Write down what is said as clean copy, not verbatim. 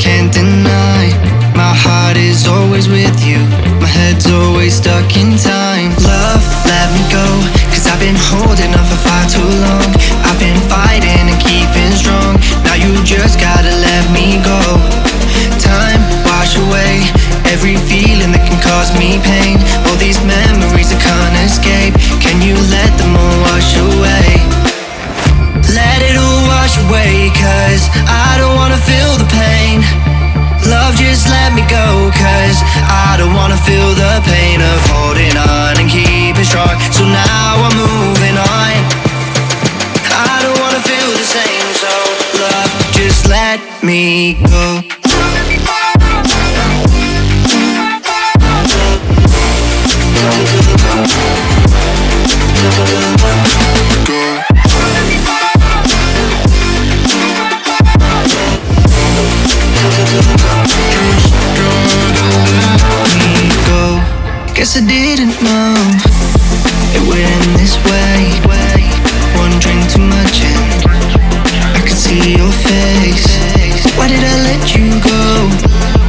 can't deny. My heart is always with you, my head's always stuck in time. Love, let me go, cause I've been holding on for far too long. I've been fighting and keeping strong, now you just gotta let me go. Time, wash away every feeling that can cause me pain. All these memories I can't escape, can you let them all wash away? Let it all wash away, cause I don't wanna feel the pain. Love, just let me go, cause I don't wanna feel the pain of holding on and keeping strong. So now I'm moving on, I don't wanna feel the same. So love, just let me go. Guess I didn't know it would end this way. Wondering too much and